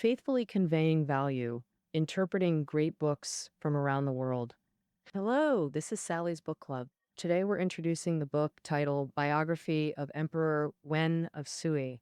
faithfully conveying value, interpreting great books from around the world. Hello, this is Sally's Book Club. Today we're introducing the book titled Biography of Emperor Wen of Sui.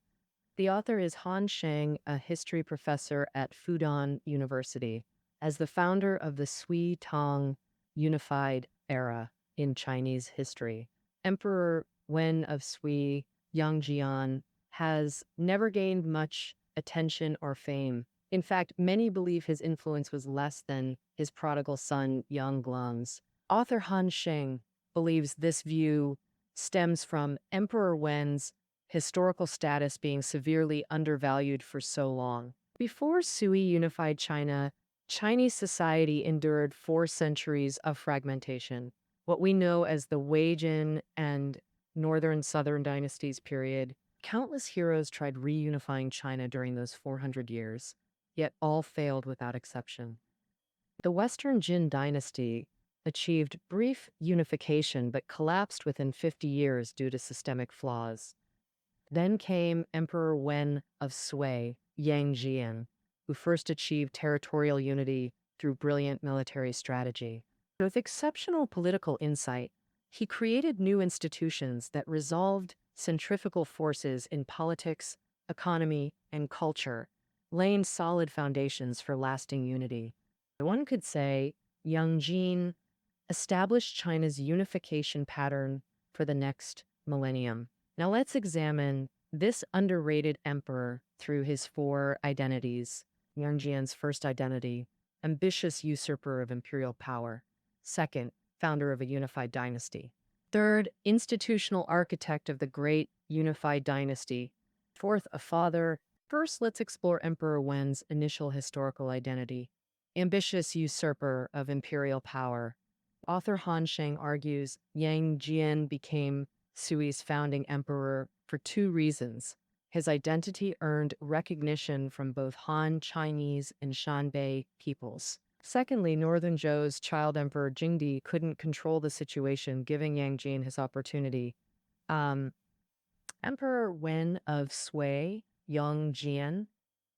The author is Han Sheng, a history professor at Fudan University. As the founder of the Sui Tang unified era in Chinese history, Emperor Wen of Sui, Yang Jian, has never gained much attention or fame. In fact, many believe his influence was less than his prodigal son, Yang Jian's. Author Han Sheng believes this view stems from Emperor Wen's historical status being severely undervalued for so long. Before Sui unified China, Chinese society endured 4 centuries of fragmentation, what we know as the Wei Jin and Northern Southern Dynasties period. Countless heroes tried reunifying China during those 400 years, yet all failed without exception. The Western Jin dynasty achieved brief unification but collapsed within 50 years due to systemic flaws. Then came Emperor Wen of Sui, Yang Jian, who first achieved territorial unity through brilliant military strategy. With exceptional political insight, he created new institutions that resolved centrifugal forces in politics, economy, and culture, laying solid foundations for lasting unity. One could say Yang Jian established China's unification pattern for the next millennium. Now let's examine this underrated emperor through his 4 identities. Yang Jian's first identity, ambitious usurper of imperial power. Second, founder of a unified dynasty. Third, institutional architect of the great unified dynasty. Fourth, a father. First, let's explore Emperor Wen's initial historical identity. Ambitious usurper of imperial power. Author Han Sheng argues Yang Jian became Sui's founding emperor for 2 reasons. His identity earned recognition from both Han Chinese and Shanbei peoples. Secondly, Northern Zhou's child emperor Jingdi couldn't control the situation, giving Yang Jian his opportunity. Emperor Wen of Sui, Yang Jian,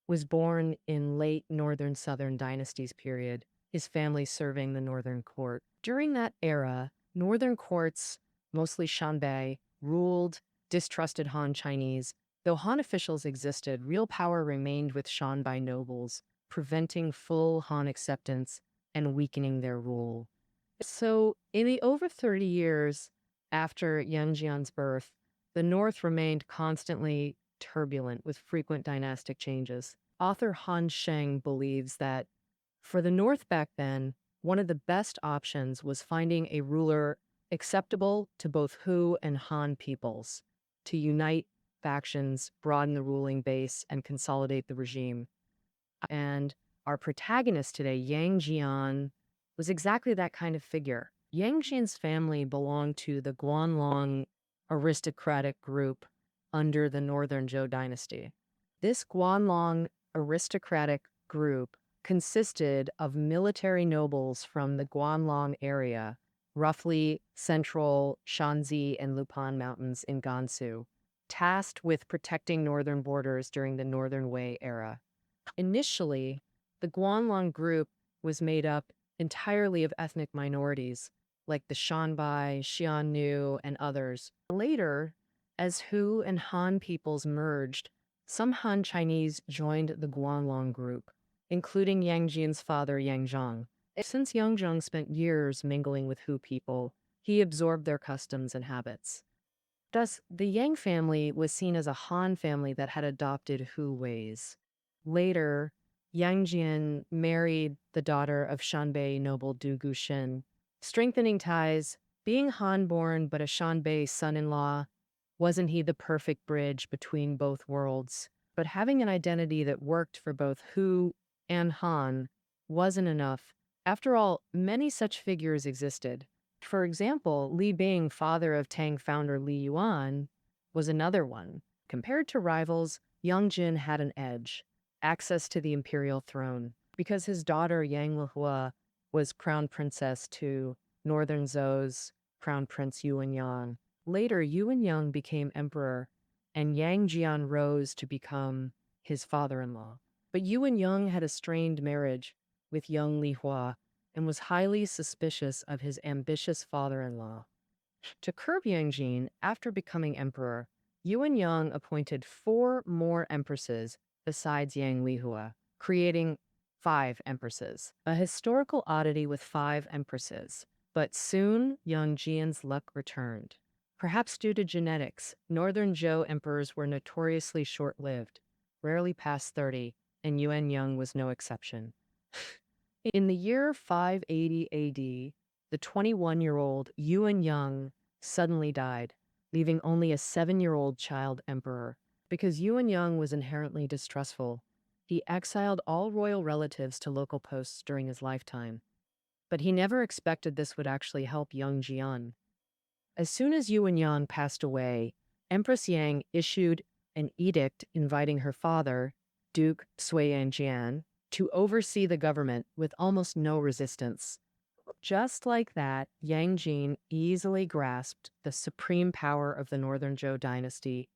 was born in late Northern Southern Dynasties period, his family serving the Northern Court. During that era, Northern courts, mostly Shanbei, ruled distrusted Han Chinese. Though Han officials existed, real power remained with Shanbei nobles, preventing full Han acceptance and weakening their rule. So, in the over 30 years after Yang Jian's birth, the North remained constantly turbulent with frequent dynastic changes. Author Han Sheng believes that for the North back then, one of the best options was finding a ruler acceptable to both Hu and Han peoples, to unite factions, broaden the ruling base, and consolidate the regime. And our protagonist today, Yang Jian, was exactly that kind of figure. Yang Jian's family belonged to the Guanlong aristocratic group under the Northern Zhou Dynasty. This Guanlong aristocratic group consisted of military nobles from the Guanlong area, roughly central Shanxi and Lupan Mountains in Gansu, tasked with protecting northern borders during the Northern Wei era. Initially, the Guanlong group was made up entirely of ethnic minorities, like the Shanbai, Xiannu, and others. Later, as Hu and Han peoples merged, some Han Chinese joined the Guanlong group, including Yang Jian's father, Yang Zhang. Since Yang Zhang spent years mingling with Hu people, he absorbed their customs and habits. Thus, the Yang family was seen as a Han family that had adopted Hu ways. Later, Yang Jian married the daughter of Shanbei noble Du Guxin, strengthening ties. Being Han-born but a Shanbei son-in-law, wasn't he the perfect bridge between both worlds? But having an identity that worked for both Hu and Han wasn't enough. After all, many such figures existed. For example, Li Bing, father of Tang founder Li Yuan, was another one. Compared to rivals, Yang Jin had an edge, access to the imperial throne, because his daughter Yang Lihua was crown princess to Northern Zhou's crown prince Yuanyang. Later, Yuanyang became emperor, and Yang Jian rose to become his father-in-law. But Yuan Yang had a strained marriage with young Li Hua and was highly suspicious of his ambitious father-in-law. To curb Yang Jian, after becoming emperor, Yuan Yang appointed 4 more empresses besides Yang Lihua, creating 5 empresses. A historical oddity with 5 empresses. But soon, Yang Jian's luck returned. Perhaps due to genetics, Northern Zhou emperors were notoriously short-lived, rarely past 30, and Yuan Yang was no exception. In the year 580 AD, the 21-year-old Yuan Yang suddenly died, leaving only a 7-year-old child emperor. Because Yuan Yang was inherently distrustful, he exiled all royal relatives to local posts during his lifetime. But he never expected this would actually help Yang Jian. As soon as Yuan Yang passed away, Empress Yang issued an edict inviting her father, Duke Sui Jian, to oversee the government with almost no resistance. Just like that, Yang Jian easily grasped the supreme power of the Northern Zhou Dynasty.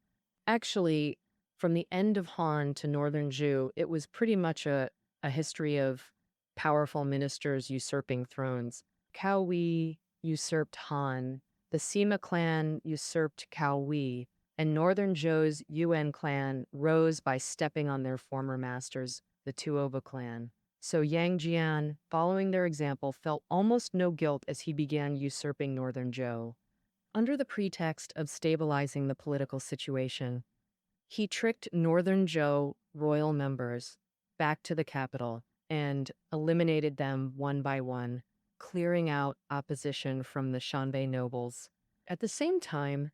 Actually, from the end of Han to Northern Zhou, it was pretty much a history of powerful ministers usurping thrones. Cao Wei usurped Han, the Sima clan usurped Cao Wei, and Northern Zhou's Yuan clan rose by stepping on their former masters, the Tuoba clan. So Yang Jian, following their example, felt almost no guilt as he began usurping Northern Zhou. Under the pretext of stabilizing the political situation, he tricked Northern Zhou royal members back to the capital and eliminated them one by one, clearing out opposition from the Shanbei nobles. At the same time,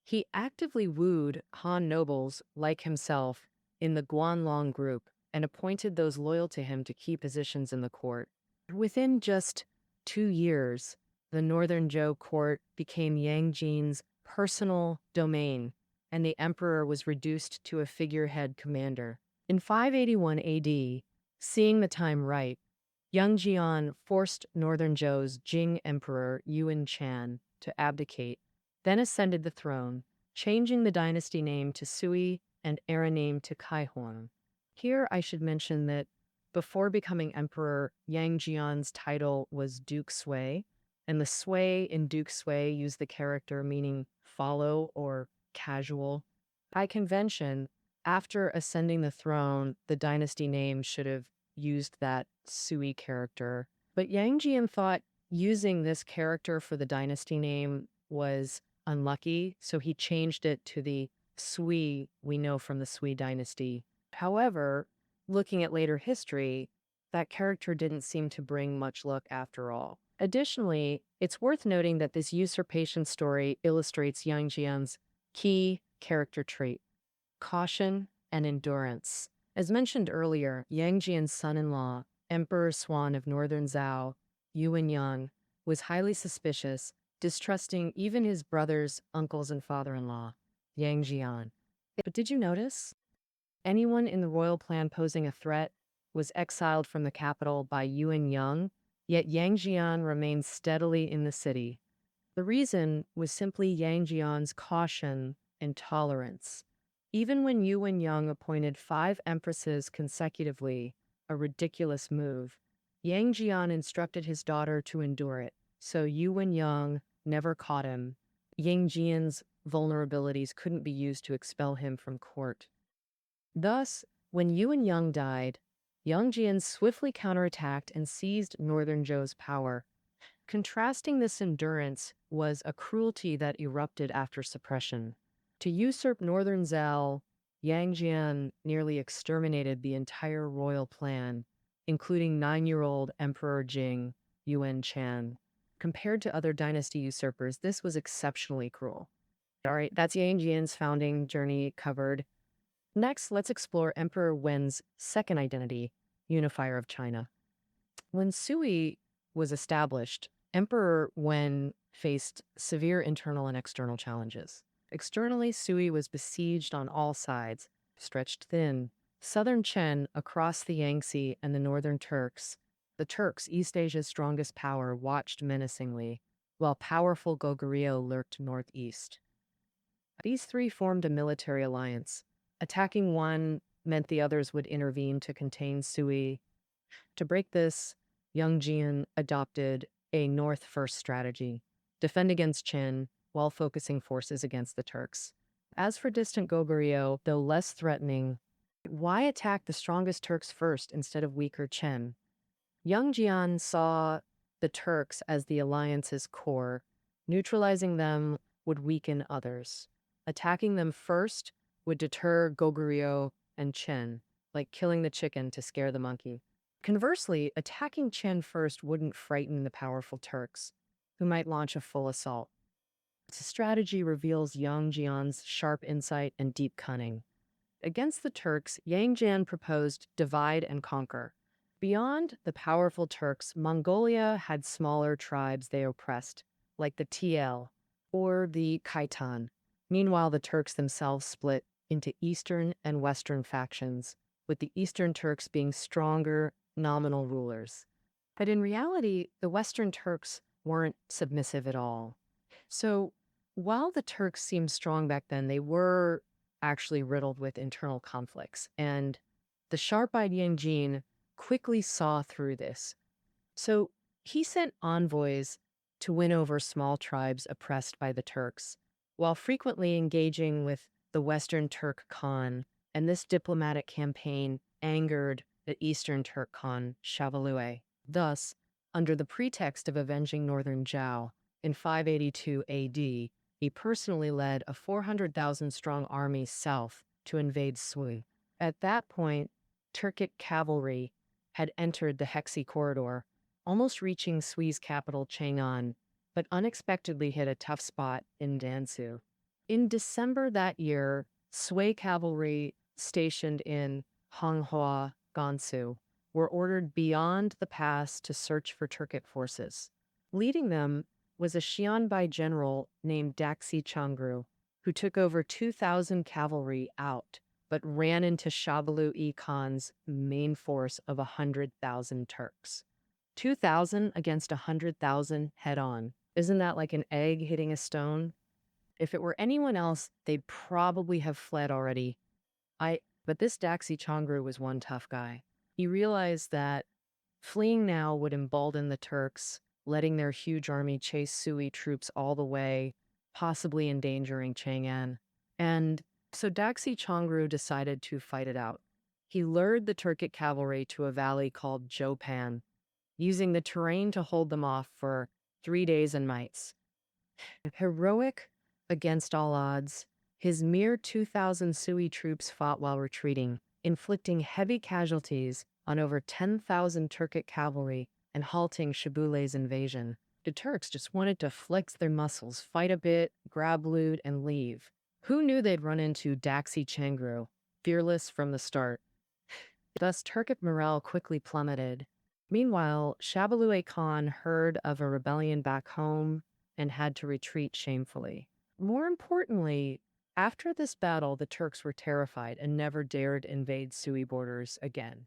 he actively wooed Han nobles like himself in the Guanlong group and appointed those loyal to him to key positions in the court. Within just 2 years, the Northern Zhou court became Yang Jian's personal domain, and the emperor was reduced to a figurehead commander. In 581 AD, seeing the time ripe, Yang Jian forced Northern Zhou's Jing emperor Yuan Chan to abdicate, then ascended the throne, changing the dynasty name to Sui and era name to Kaihuang. Here I should mention that before becoming emperor, Yang Jian's title was Duke Sui, and the Sui in Duke Sui used the character meaning follow or casual. By convention, after ascending the throne, the dynasty name should have used that Sui character. But Yang Jian thought using this character for the dynasty name was unlucky, so he changed it to the Sui we know from the Sui Dynasty. However, looking at later history, that character didn't seem to bring much luck after all. Additionally, it's worth noting that this usurpation story illustrates Yang Jian's key character trait: caution and endurance. As mentioned earlier, Yang Jian's son-in-law, Emperor Swan of Northern Zhou, Yuan Yang, was highly suspicious, distrusting even his brothers, uncles, and father-in-law, Yang Jian. But did you notice? Anyone in the royal clan posing a threat was exiled from the capital by Yuan Yang, yet Yang Jian remained steadily in the city. The reason was simply Yang Jian's caution and tolerance. Even when Yuan Yang appointed 5 empresses consecutively, a ridiculous move, Yang Jian instructed his daughter to endure it, so Yuan Yang never caught him. Yang Jian's vulnerabilities couldn't be used to expel him from court. Thus, when Yuan Yang died, Yang Jian swiftly counterattacked and seized Northern Zhou's power. Contrasting this endurance was a cruelty that erupted after suppression. To usurp Northern Zhou, Yang Jian nearly exterminated the entire royal clan, including 9-year-old Emperor Jing, Yuan Chan. Compared to other dynasty usurpers, this was exceptionally cruel. All right, that's Yang Jian's founding journey covered. Next, let's explore Emperor Wen's second identity, unifier of China. When Sui was established, Emperor Wen faced severe internal and external challenges. Externally, Sui was besieged on all sides, stretched thin. Southern Chen across the Yangtze and the Northern Turks, the Turks, East Asia's strongest power, watched menacingly, while powerful Goguryeo lurked northeast. These 3 formed a military alliance, attacking one meant the others would intervene to contain Sui. To break this, Yang Jian adopted a North First strategy, defend against Qin while focusing forces against the Turks. As for distant Goguryeo, though less threatening, why attack the strongest Turks first instead of weaker Qin? Yang Jian saw the Turks as the alliance's core. Neutralizing them would weaken others. Attacking them first would deter Goguryeo and Qin, like killing the chicken to scare the monkey. Conversely, attacking Qin first wouldn't frighten the powerful Turks, who might launch a full assault. This strategy reveals Yang Jian's sharp insight and deep cunning. Against the Turks, Yang Jian proposed divide and conquer. Beyond the powerful Turks, Mongolia had smaller tribes they oppressed, like the TL or the Khitan. Meanwhile, the Turks themselves split into Eastern and Western factions, with the Eastern Turks being stronger, nominal rulers. But in reality, the Western Turks weren't submissive at all. So, while the Turks seemed strong back then, they were actually riddled with internal conflicts, and the sharp-eyed Yang Jian quickly saw through this. So he sent envoys to win over small tribes oppressed by the Turks, while frequently engaging with the Western Turk Khan, and this diplomatic campaign angered the Eastern Turk Khan, Shabalue. Thus, under the pretext of avenging Northern Zhou, in 582 AD, he personally led a 400,000-strong army south to invade Sui. At that point, Turkic cavalry had entered the Hexi corridor, almost reaching Sui's capital Chang'an, but unexpectedly hit a tough spot in Dansu. In December that year, Sui cavalry stationed in Honghua, Gansu, were ordered beyond the pass to search for Turkic forces. Leading them was a Xianbai general named Daxi Changru, who took over 2,000 cavalry out, but ran into Shabalu-i Khan's main force of 100,000 Turks. 2,000 against 100,000 head-on. Isn't that like an egg hitting a stone? If it were anyone else, they'd probably have fled already. But this Daxi Changru was one tough guy. He realized that fleeing now would embolden the Turks, letting their huge army chase Sui troops all the way, possibly endangering Chang'an. And so Daxi Changru decided to fight it out. He lured the Turkic cavalry to a valley called Jopan, using the terrain to hold them off for 3 days and nights. Heroic against all odds, his mere 2,000 Sui troops fought while retreating, inflicting heavy casualties on over 10,000 Turkic cavalry and halting Shabule's invasion. The Turks just wanted to flex their muscles, fight a bit, grab loot, and leave. Who knew they'd run into Daxi Changru, fearless from the start? Thus, Turkic morale quickly plummeted. Meanwhile, Shabalue Khan heard of a rebellion back home and had to retreat shamefully. More importantly, after this battle, the Turks were terrified and never dared invade Sui borders again.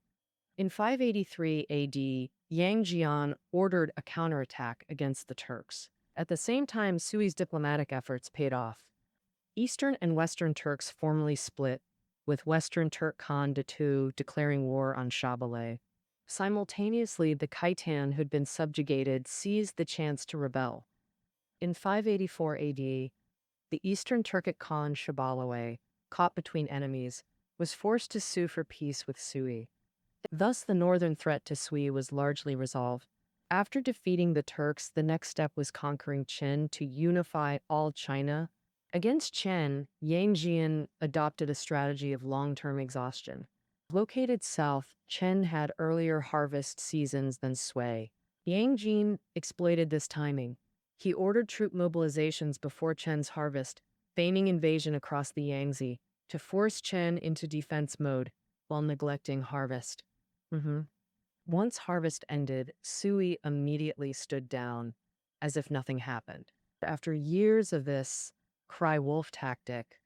In 583 AD, Yang Jian ordered a counterattack against the Turks. At the same time, Sui's diplomatic efforts paid off. Eastern and Western Turks formally split, with Western Turk Khan Datu declaring war on Shabaleh. Simultaneously, the Khitan, who'd been subjugated, seized the chance to rebel. In 584 AD, the Eastern Turkic Khan Shabaleh, caught between enemies, was forced to sue for peace with Sui. Thus, the northern threat to Sui was largely resolved. After defeating the Turks, the next step was conquering Qin to unify all China. Against Qin, Yang Jian adopted a strategy of long-term exhaustion. Located south, Qin had earlier harvest seasons than Sui. Yang Jian exploited this timing. He ordered troop mobilizations before Qin's harvest, feigning invasion across the Yangtze, to force Qin into defense mode while neglecting harvest. Once harvest ended, Sui immediately stood down, as if nothing happened. After years of this cry wolf tactic,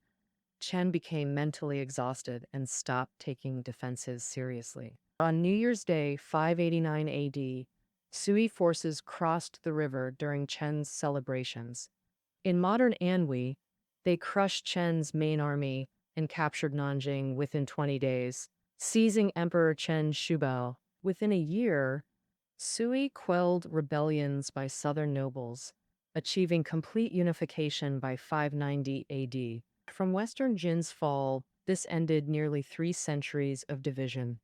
Qin became mentally exhausted and stopped taking defenses seriously. On New Year's Day, 589 AD, Sui forces crossed the river during Qin's celebrations. In modern Anhui, they crushed Qin's main army and captured Nanjing within 20 days, seizing Emperor Chen Shubao. Within a year, Sui quelled rebellions by southern nobles, achieving complete unification by 590 AD. From Western Jin's fall, this ended nearly 3 centuries of division.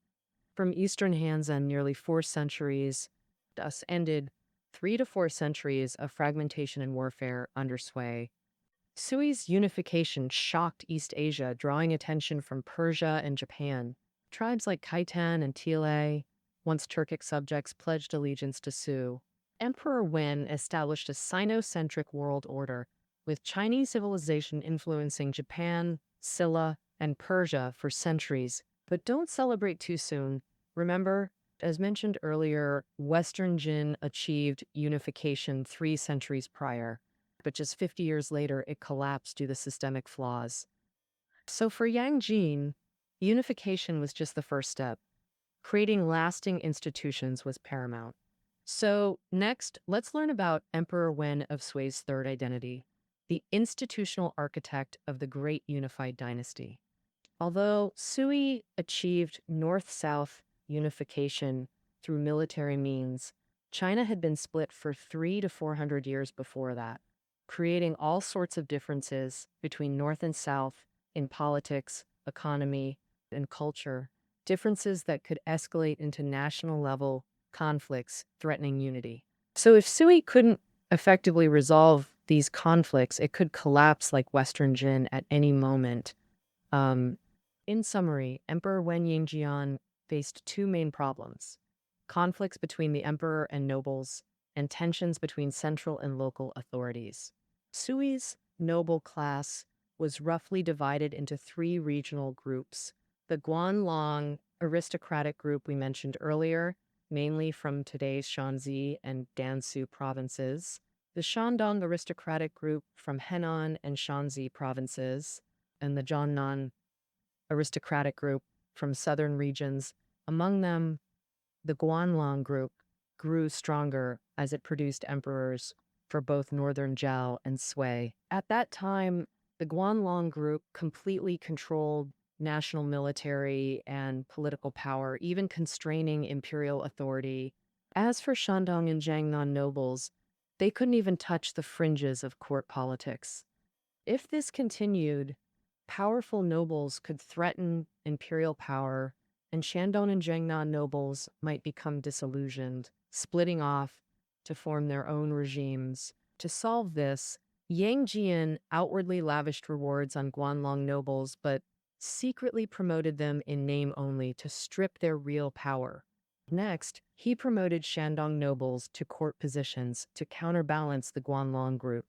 From Eastern Hanzan, nearly 4 centuries, thus ended 3 to 4 centuries of fragmentation and warfare under Sui. Sui's unification shocked East Asia, drawing attention from Persia and Japan. Tribes like Khitan and Tile, once Turkic subjects, pledged allegiance to Sui. Emperor Wen established a Sino-centric world order, with Chinese civilization influencing Japan, Silla, and Persia for centuries. But don't celebrate too soon. Remember, as mentioned earlier, Western Jin achieved unification 3 centuries prior, but just 50 years later, it collapsed due to systemic flaws. So for Yang Jian, unification was just the first step. Creating lasting institutions was paramount. So next, let's learn about Emperor Wen of Sui's third identity, the institutional architect of the Great Unified Dynasty. Although Sui achieved north-south unification through military means, China had been split for 300 to 400 years before that, creating all sorts of differences between North and South in politics, economy, and culture, differences that could escalate into national-level conflicts threatening unity. So if Sui couldn't effectively resolve these conflicts, it could collapse like Western Jin at any moment. In summary, Emperor Wen Yang Jian faced 2 main problems: conflicts between the emperor and nobles, and tensions between central and local authorities. Sui's noble class was roughly divided into 3 regional groups: the Guanlong aristocratic group we mentioned earlier, mainly from today's Shanxi and Gansu provinces, the Shandong aristocratic group from Henan and Shanxi provinces, and the Jiangnan aristocratic group from southern regions. Among them, the Guanlong group grew stronger as it produced emperors for both Northern Zhou and Sui. At that time, the Guanlong group completely controlled national military and political power, even constraining imperial authority. As for Shandong and Jiangnan nobles, they couldn't even touch the fringes of court politics. If this continued, powerful nobles could threaten imperial power, and Shandong and Jiangnan nobles might become disillusioned, splitting off to form their own regimes. To solve this, Yang Jian outwardly lavished rewards on Guanlong nobles, but secretly promoted them in name only to strip their real power. Next, he promoted Shandong nobles to court positions to counterbalance the Guanlong group.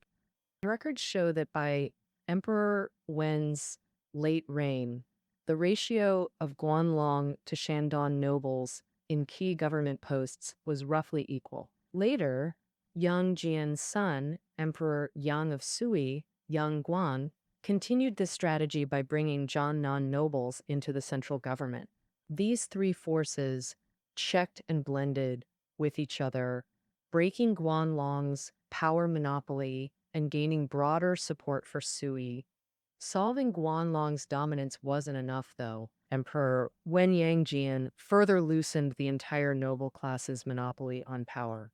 Records show that by Emperor Wen's late reign, the ratio of Guanlong to Shandong nobles in key government posts was roughly equal. Later, Yang Jian's son, Emperor Yang of Sui, Yang Guan, continued this strategy by bringing Jiangnan nobles into the central government. These 3 forces checked and blended with each other, breaking Guanlong's power monopoly and gaining broader support for Sui. Solving Guanlong's dominance wasn't enough, though. Emperor Wen Yang further loosened the entire noble class's monopoly on power.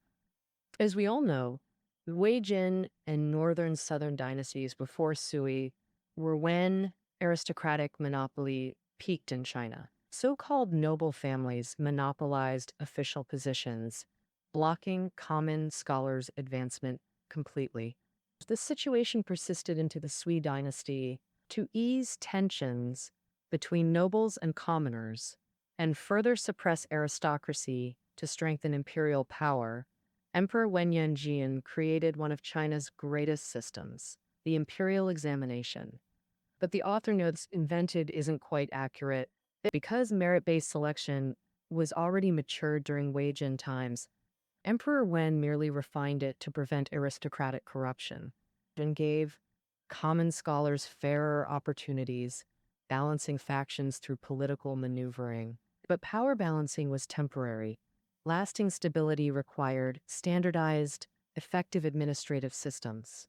As we all know, the Wei Jin and Northern Southern dynasties before Sui were when aristocratic monopoly peaked in China. So-called noble families monopolized official positions, blocking common scholars' advancement completely. This situation persisted into the Sui Dynasty. To ease tensions between nobles and commoners and further suppress aristocracy to strengthen imperial power, Emperor Wen Yanjian created one of China's greatest systems, the imperial examination. But the author notes invented isn't quite accurate. Because merit-based selection was already matured during Wei Jin times, Emperor Wen merely refined it to prevent aristocratic corruption and gave common scholars fairer opportunities, balancing factions through political maneuvering. But power balancing was temporary. Lasting stability required standardized, effective administrative systems.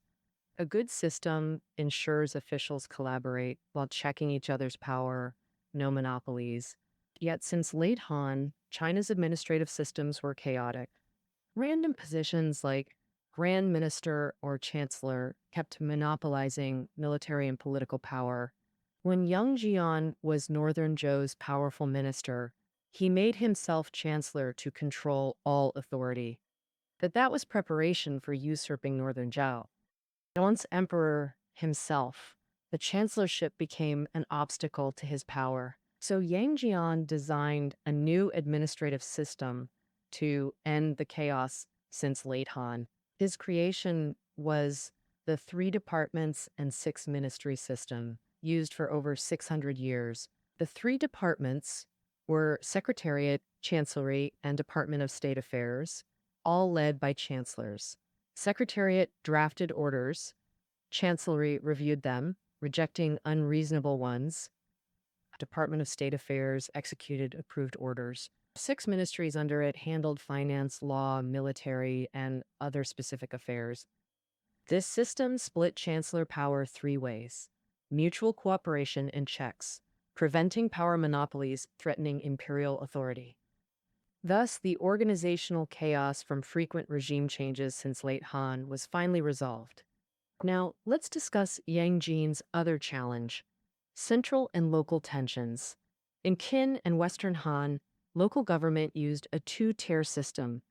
A good system ensures officials collaborate while checking each other's power, no monopolies. Yet since late Han, China's administrative systems were chaotic. Random positions like Grand Minister or Chancellor kept monopolizing military and political power. When Yang Jian was Northern Zhou's powerful minister, he made himself chancellor to control all authority. But that was preparation for usurping Northern Zhou. Once emperor himself, the chancellorship became an obstacle to his power. So Yang Jian designed a new administrative system to end the chaos since late Han. His creation was the 3 departments and 6 ministry system used for over 600 years. The 3 departments were Secretariat, Chancellery, and Department of State Affairs, all led by chancellors. Secretariat drafted orders, Chancellery reviewed them, rejecting unreasonable ones. Department of State Affairs executed approved orders. 6 ministries under it handled finance, law, military, and other specific affairs. This system split chancellor power 3 ways: mutual cooperation and checks, preventing power monopolies threatening imperial authority. Thus, the organizational chaos from frequent regime changes since late Han was finally resolved. Now, let's discuss Yang Jian's other challenge: central and local tensions. In Qin and Western Han, local government used a 2-tier system.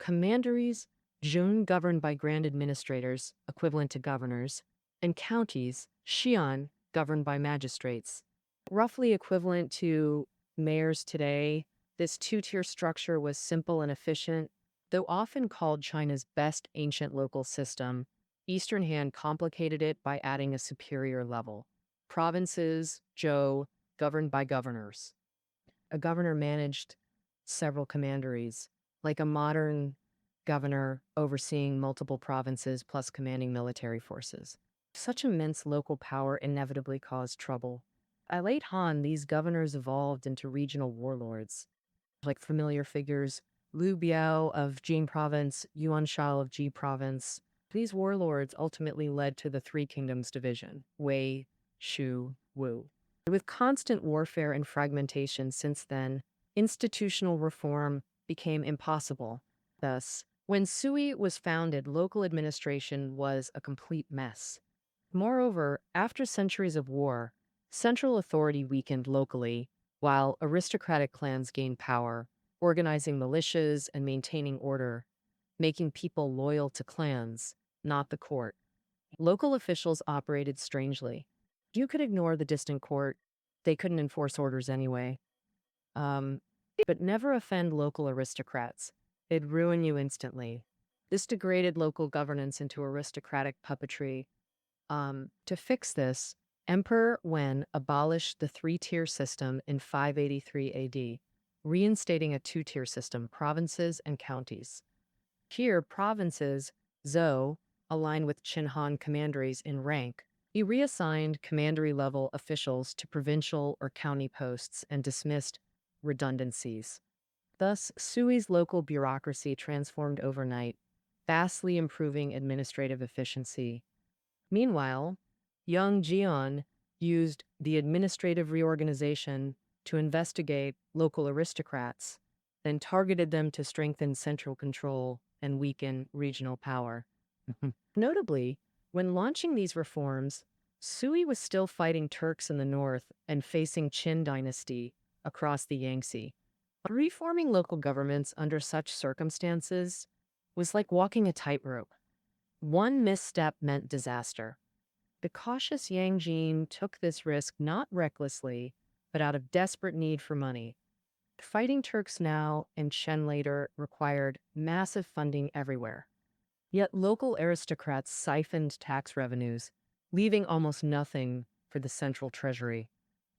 Commanderies, Zhun, governed by grand administrators, equivalent to governors, and counties, Xian, governed by magistrates. Roughly equivalent to mayors today, this 2-tier structure was simple and efficient. Though often called China's best ancient local system, Eastern Han complicated it by adding a superior level. Provinces, Zhou, governed by governors. A governor managed several commanderies, like a modern governor overseeing multiple provinces plus commanding military forces. Such immense local power inevitably caused trouble. By late Han, these governors evolved into regional warlords, like familiar figures Liu Biao of Jing Province, Yuan Shao of Ji Province. These warlords ultimately led to the Three Kingdoms division: Wei, Shu, Wu. With constant warfare and fragmentation since then, institutional reform became impossible. Thus, when Sui was founded, local administration was a complete mess. Moreover, after centuries of war, central authority weakened locally, while aristocratic clans gained power, organizing militias and maintaining order, making people loyal to clans, not the court. Local officials operated strangely. You could ignore the distant court. They couldn't enforce orders anyway. But never offend local aristocrats. It'd ruin you instantly. This degraded local governance into aristocratic puppetry. To fix this, Emperor Wen abolished the 3-tier system in 583 AD, reinstating a 2-tier system: provinces and counties. Here, provinces, Zhou, align with Qin Han commanderies in rank. He reassigned commandery-level officials to provincial or county posts and dismissed redundancies. Thus, Sui's local bureaucracy transformed overnight, vastly improving administrative efficiency. Meanwhile, Yang Jian used the administrative reorganization to investigate local aristocrats, then targeted them to strengthen central control and weaken regional power. Notably, when launching these reforms, Sui was still fighting Turks in the north and facing Qin Dynasty across the Yangtze. Reforming local governments under such circumstances was like walking a tightrope. One misstep meant disaster. The cautious Yang Jian took this risk not recklessly, but out of desperate need for money. Fighting Turks now and Chen later required massive funding everywhere. Yet local aristocrats siphoned tax revenues, leaving almost nothing for the central treasury.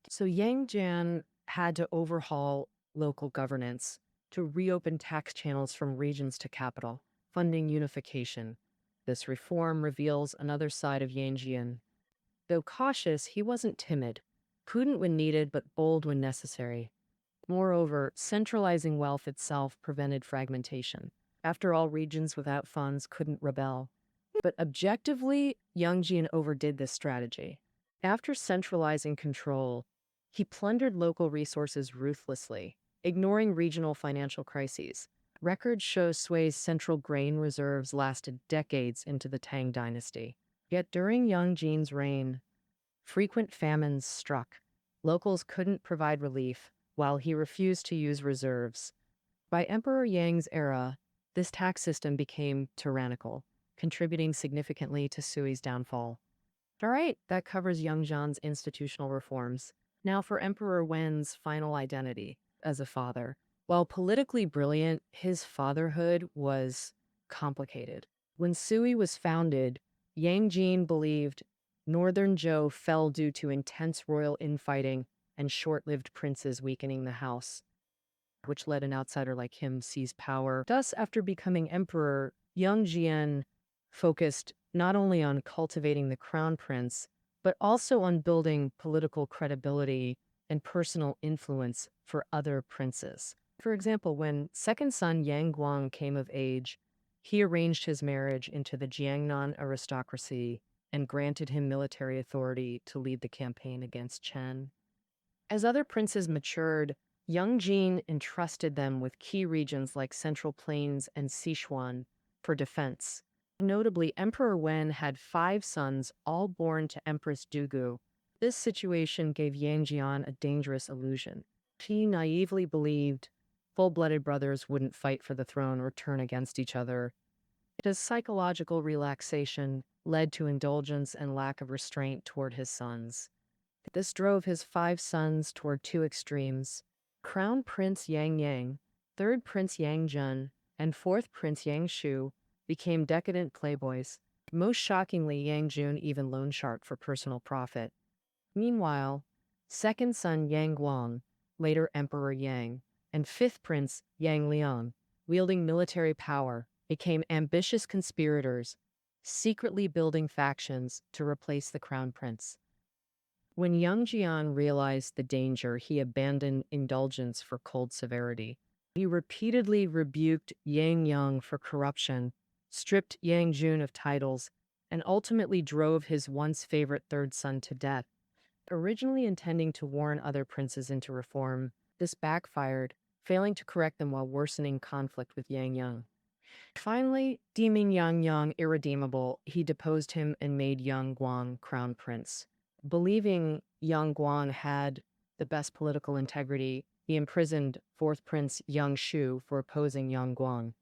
So Yang Jian had to overhaul local governance to reopen tax channels from regions to capital, funding unification. This reform reveals another side of Yang Jian. Though cautious, he wasn't timid, prudent when needed but bold when necessary. Moreover, centralizing wealth itself prevented fragmentation. After all, regions without funds couldn't rebel. But objectively, Yang Jian overdid this strategy. After centralizing control, he plundered local resources ruthlessly, ignoring regional financial crises. Records show Sui's central grain reserves lasted decades into the Tang dynasty. Yet during Yang Jian's reign, frequent famines struck. Locals couldn't provide relief, while he refused to use reserves. By Emperor Yang's era, this tax system became tyrannical, contributing significantly to Sui's downfall. All right, that covers Yang Jian's institutional reforms. Now for Emperor Wen's final identity as a father. While politically brilliant, his fatherhood was complicated. When Sui was founded, Yang Jian believed Northern Zhou fell due to intense royal infighting and short-lived princes weakening the house, which led an outsider like him seize power. Thus, after becoming emperor, Yang Jian focused not only on cultivating the crown prince, but also on building political credibility and personal influence for other princes. For example, when second son Yang Guang came of age, he arranged his marriage into the Jiangnan aristocracy and granted him military authority to lead the campaign against Chen. As other princes matured, Yang Jin entrusted them with key regions like Central Plains and Sichuan for defense. Notably, Emperor Wen had 5 sons, all born to Empress Dugu. This situation gave Yang Jian a dangerous illusion. He naively believed full-blooded brothers wouldn't fight for the throne or turn against each other. His psychological relaxation led to indulgence and lack of restraint toward his sons. This drove his 5 sons toward 2 extremes. Crown Prince Yang, third Prince Yang Jian, and fourth Prince Yang Shu became decadent playboys. Most shockingly, Yang Jun even loan sharked for personal profit. Meanwhile, second son Yang Guang, later Emperor Yang, and fifth Prince Yang Liang, wielding military power, became ambitious conspirators, secretly building factions to replace the crown prince. When Yang Jian realized the danger, he abandoned indulgence for cold severity. He repeatedly rebuked Yang for corruption, stripped Yang Jun of titles, and ultimately drove his once favorite third son to death. Originally intending to warn other princes into reform, this backfired, failing to correct them while worsening conflict with Yang. Finally, deeming Yang irredeemable, he deposed him and made Yang Guang crown prince. Believing Yang Guang had the best political integrity, he imprisoned fourth prince Yang Shu for opposing Yang Guang.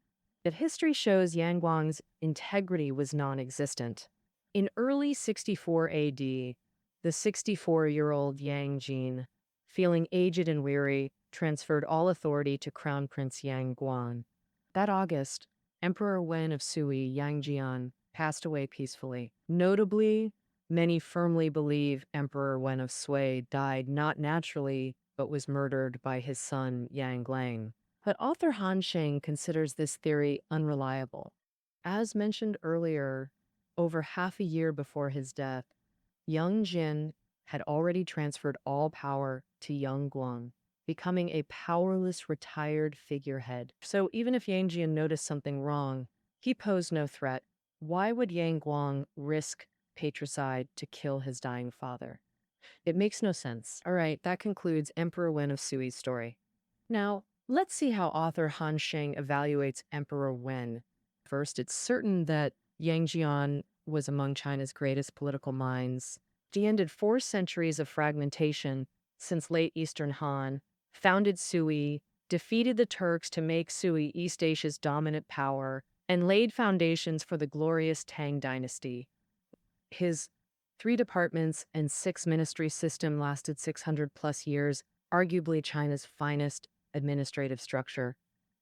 But history shows Yang Guang's integrity was non-existent. In early 64 AD, the 64-year-old Yang Jian, feeling aged and weary, transferred all authority to Crown Prince Yang Guang. That August, Emperor Wen of Sui, Yang Jian, passed away peacefully. Notably, many firmly believe Emperor Wen of Sui died not naturally, but was murdered by his son Yang Lang. But author Han Sheng considers this theory unreliable. As mentioned earlier, over half a year before his death, Yang Jian had already transferred all power to Yang Guang, becoming a powerless retired figurehead. So even if Yang Jian noticed something wrong, he posed no threat. Why would Yang Guang risk patricide to kill his dying father? It makes no sense. All right, that concludes Emperor Wen of Sui's story. Now, let's see how author Han Sheng evaluates Emperor Wen. First, it's certain that Yang Jian was among China's greatest political minds. He ended 4 centuries of fragmentation since late Eastern Han, founded Sui, defeated the Turks to make Sui East Asia's dominant power, and laid foundations for the glorious Tang dynasty. His 3 departments and 6 ministry system lasted 600 plus years, arguably China's finest administrative structure.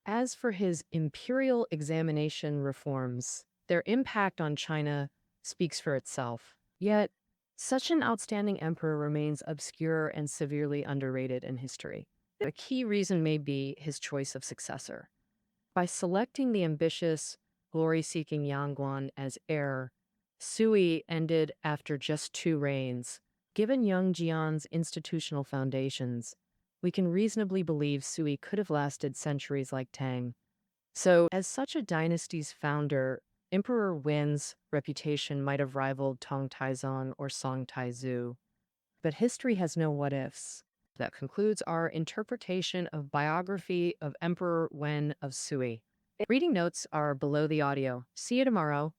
As for his imperial examination reforms, their impact on China speaks for itself. Yet, such an outstanding emperor remains obscure and severely underrated in history. A key reason may be his choice of successor. By selecting the ambitious, glory-seeking Yang Guan as heir, Sui ended after just 2 reigns. Given Yang Jian's institutional foundations, we can reasonably believe Sui could have lasted centuries like Tang. So, as such a dynasty's founder, Emperor Wen's reputation might have rivaled Tong Taizong or Song Taizu, but history has no what-ifs. That concludes our interpretation of Biography of Emperor Wen of Sui. Reading notes are below the audio. See you tomorrow.